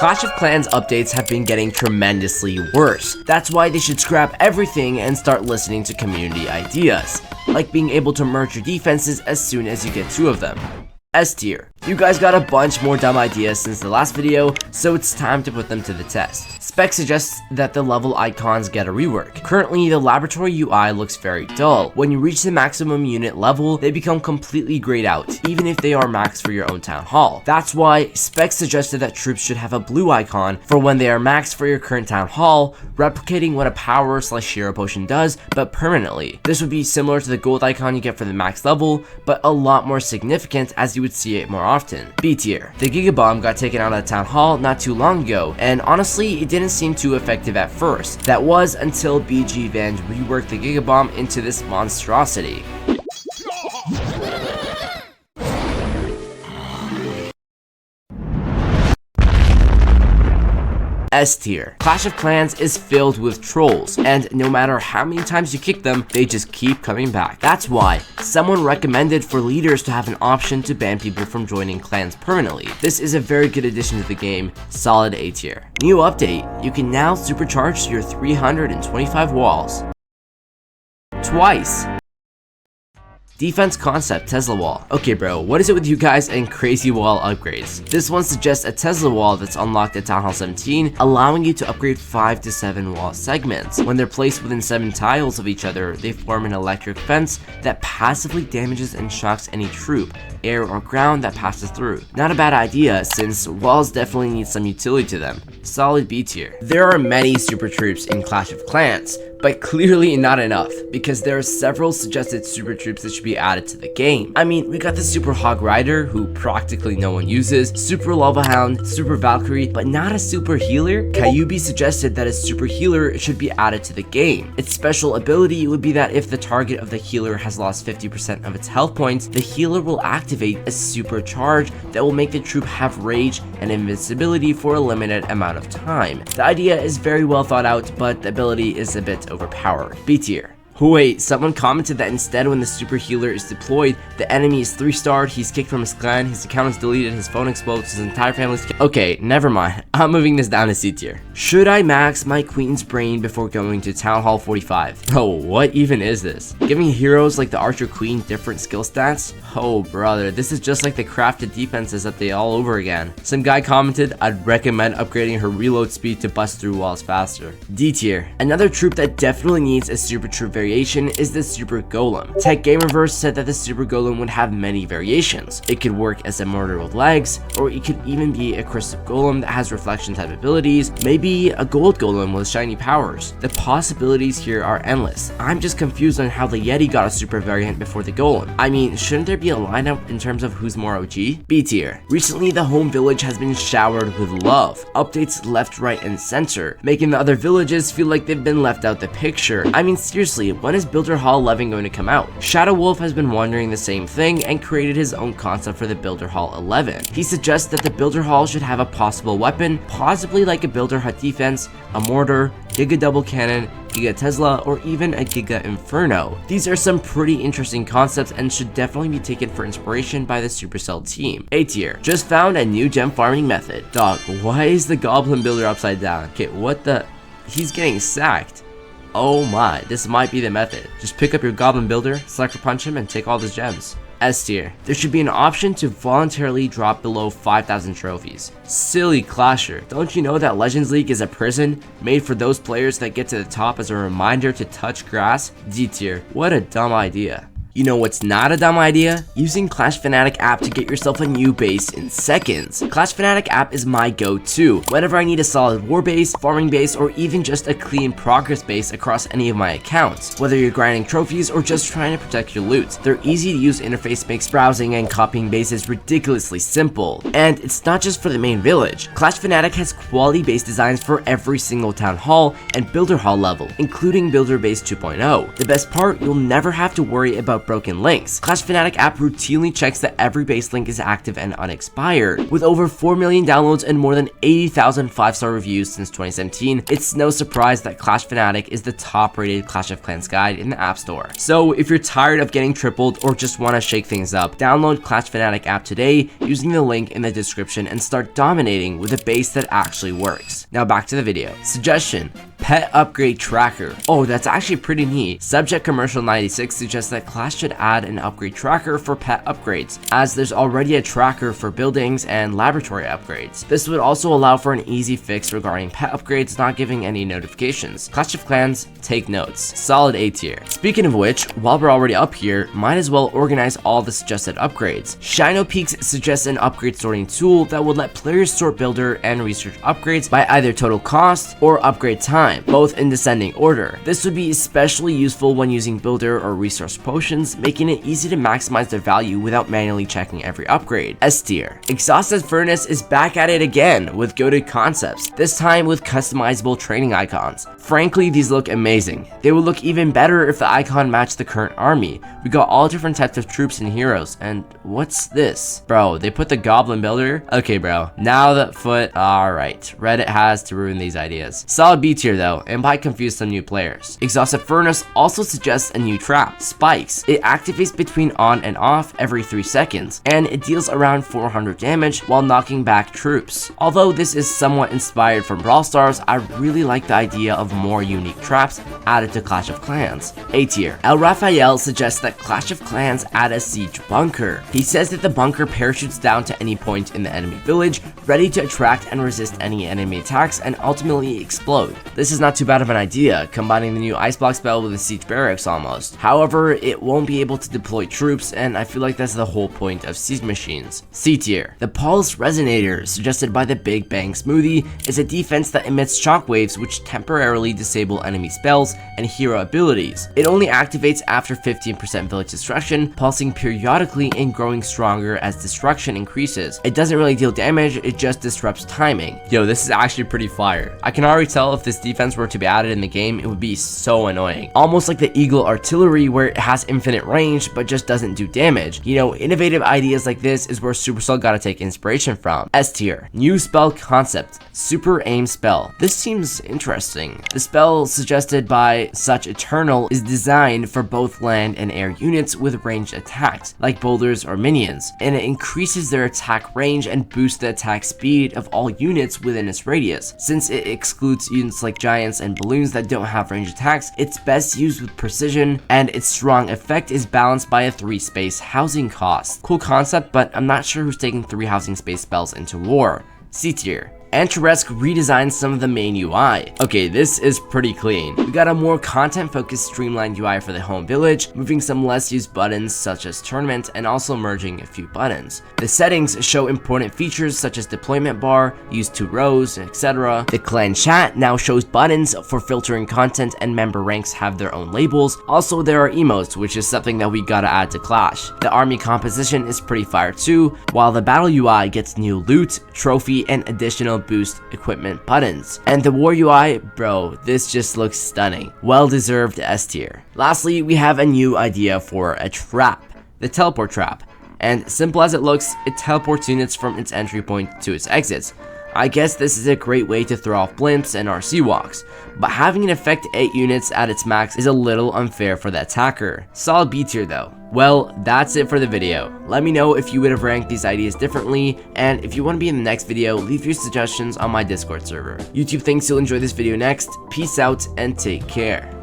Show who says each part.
Speaker 1: Clash of Clans updates have been getting tremendously worse. That's why they should scrap everything and start listening to community ideas, like being able to merge your defenses as soon as you get 2 of them. S tier. You guys got a bunch more dumb ideas since the last video, so it's time to put them to the test. Spec suggests that the level icons get a rework. Currently, the laboratory UI looks very dull. When you reach the maximum unit level, they become completely grayed out, even if they are maxed for your own town hall. That's why Spec suggested that troops should have a blue icon for when they are maxed for your current town hall, replicating what a power/hero potion does, but permanently. This would be similar to the gold icon you get for the max level, but a lot more significant as you would see it more often. B tier. The Giga Bomb got taken out of the town hall not too long ago, and honestly, it didn't seem too effective at first. That was until BG Vans reworked the Giga Bomb into this monstrosity. S tier. Clash of Clans is filled with trolls, and no matter how many times you kick them, they just keep coming back. That's why someone recommended for leaders to have an option to ban people from joining clans permanently. This is a very good addition to the game, solid A tier. New update, you can now supercharge your 325 walls twice. Defense concept Tesla wall. Okay bro, what is it with you guys and crazy wall upgrades? This one suggests a Tesla wall that's unlocked at Town Hall 17, allowing you to upgrade 5 to 7 wall segments. When they're placed within 7 tiles of each other, they form an electric fence that passively damages and shocks any troop, air or ground that passes through. Not a bad idea, since walls definitely need some utility to them. Solid B tier. There are many super troops in Clash of Clans, but clearly not enough, because there are several suggested super troops that should be added to the game. I mean, we got the Super Hog Rider, who practically no one uses, Super Lava Hound, Super Valkyrie, but not a super healer. Kyubi suggested that a super healer should be added to the game. Its special ability would be that if the target of the healer has lost 50% of its health points, the healer will activate a supercharge that will make the troop have rage and invincibility for a limited amount of time. The idea is very well thought out, but the ability is a bit overpowered. B tier. Wait, someone commented that instead when the super healer is deployed, the enemy is 3-starred, he's kicked from his clan, his account is deleted, his phone explodes, his entire family's okay, never mind. I'm moving this down to C tier. Should I max my Queen's Brain before going to Town Hall 45? Oh, what even is this? Giving heroes like the Archer Queen different skill stats? Oh brother, this is just like the crafted defenses update all over again. Some guy commented, I'd recommend upgrading her reload speed to bust through walls faster. D tier. Another troop that definitely needs a super troop variation is the Super Golem. Tech Gamerverse said that the Super Golem would have many variations. It could work as a mortar with legs, or it could even be a crystal golem that has reflection type abilities, maybe a gold golem with shiny powers. The possibilities here are endless. I'm just confused on how the Yeti got a super variant before the golem. I mean, shouldn't there be a lineup in terms of who's more OG? B tier. Recently, the home village has been showered with love. Updates left, right, and center, making the other villages feel like they've been left out the picture. I mean, seriously, when is Builder Hall 11 going to come out? Shadow Wolf has been wondering the same thing and created his own concept for the Builder Hall 11. He suggests that the Builder Hall should have a possible weapon, possibly like a Builder Hut defense, a mortar, Giga double cannon, Giga Tesla, or even a Giga Inferno. These are some pretty interesting concepts and should definitely be taken for inspiration by the Supercell team. A tier. Just found a new gem farming method. Dog, why is the Goblin Builder upside down? Okay, what the? He's getting sacked. Oh my, this might be the method. Just pick up your Goblin Builder, Sucker Punch him, and take all his gems. S tier. There should be an option to voluntarily drop below 5,000 trophies. Silly Clasher. Don't you know that Legends League is a prison made for those players that get to the top as a reminder to touch grass? D tier. What a dumb idea. You know what's not a dumb idea? Using Clash Fanatic app to get yourself a new base in seconds. Clash Fanatic app is my go-to whenever I need a solid war base, farming base, or even just a clean progress base across any of my accounts. Whether you're grinding trophies or just trying to protect your loot, their easy to use interface makes browsing and copying bases ridiculously simple. And it's not just for the main village. Clash Fanatic has quality base designs for every single town hall and builder hall level, including Builder Base 2.0. The best part, you'll never have to worry about out broken links. Clash Fanatic app routinely checks that every base link is active and unexpired. With over 4 million downloads and more than 80,000 5-star reviews since 2017, it's no surprise that Clash Fanatic is the top-rated Clash of Clans guide in the App Store. So if you're tired of getting tripled or just want to shake things up, download Clash Fanatic app today using the link in the description and start dominating with a base that actually works. Now back to the video. Suggestion: pet upgrade tracker. Oh, that's actually pretty neat. Subject Commercial 96 suggests that Clash should add an upgrade tracker for pet upgrades, as there's already a tracker for buildings and laboratory upgrades. This would also allow for an easy fix regarding pet upgrades not giving any notifications. Clash of Clans, take notes. Solid A tier. Speaking of which, while we're already up here, might as well organize all the suggested upgrades. Shino Peaks suggests an upgrade sorting tool that would let players sort builder and research upgrades by either total cost or upgrade time, both in descending order. This would be especially useful when using builder or resource potions, making it easy to maximize their value without manually checking every upgrade. S tier. Exhausted Furnace is back at it again with goated concepts, this time with customizable training icons. Frankly, these look amazing. They would look even better if the icon matched the current army. We got all different types of troops and heroes, and what's this? Bro, they put the goblin builder? Okay bro, now that foot, alright. Reddit has to ruin these ideas. Solid B tier though, and might confuse some new players. Exhausted Furnace also suggests a new trap, Spikes. It activates between on and off every 3 seconds, and it deals around 400 damage while knocking back troops. Although this is somewhat inspired from Brawl Stars, I really like the idea of more unique traps added to Clash of Clans. A tier. El Rafael suggests that Clash of Clans add a siege bunker. He says that the bunker parachutes down to any point in the enemy village, ready to attract and resist any enemy attacks and ultimately explode. This is not too bad of an idea, combining the new ice block spell with the siege barracks almost. However, it won't be able to deploy troops, and I feel like that's the whole point of siege machines. C tier. The Pulse Resonator, suggested by the Big Bang Smoothie, is a defense that emits shockwaves which temporarily disable enemy spells and hero abilities. It only activates after 15% village destruction, pulsing periodically and growing stronger as destruction increases. It doesn't really deal damage, it just disrupts timing. Yo, this is actually pretty fire. I can already tell if this defense were to be added in the game, it would be so annoying. Almost like the Eagle Artillery, where it has infinite range but just doesn't do damage. You know, innovative ideas like this is where Supercell gotta take inspiration from. S tier. New spell concept, Super Aim Spell. This seems interesting. The spell suggested by Such Eternal is designed for both land and air units with ranged attacks, like boulders or minions, and it increases their attack range and boosts the attack speed of all units within its radius. Since it excludes units like giants and balloons that don't have ranged attacks, it's best used with precision, and its strong effect is balanced by a 3-space housing cost. Cool concept, but I'm not sure who's taking 3 housing space spells into war. C tier. Antaresk redesigned some of the main UI. Okay, this is pretty clean. We got a more content-focused streamlined UI for the home village, moving some less used buttons such as tournament and also merging a few buttons. The settings show important features such as deployment bar, use 2 rows, etc. The clan chat now shows buttons for filtering content, and member ranks have their own labels. Also, there are emotes, which is something that we gotta add to Clash. The army composition is pretty fire too, while the battle UI gets new loot, trophy, and additional boost equipment buttons. And the war UI, bro, this just looks stunning. Well deserved S tier. Lastly, we have a new idea for a trap, the teleport trap. And simple as it looks, it teleports units from its entry point to its exits. I guess this is a great way to throw off blimps and RC walks, but having it affect 8 units at its max is a little unfair for the attacker. Solid B tier though. Well, that's it for the video. Let me know if you would have ranked these ideas differently, and if you want to be in the next video, leave your suggestions on my Discord server. YouTube thinks you'll enjoy this video next. Peace out and take care.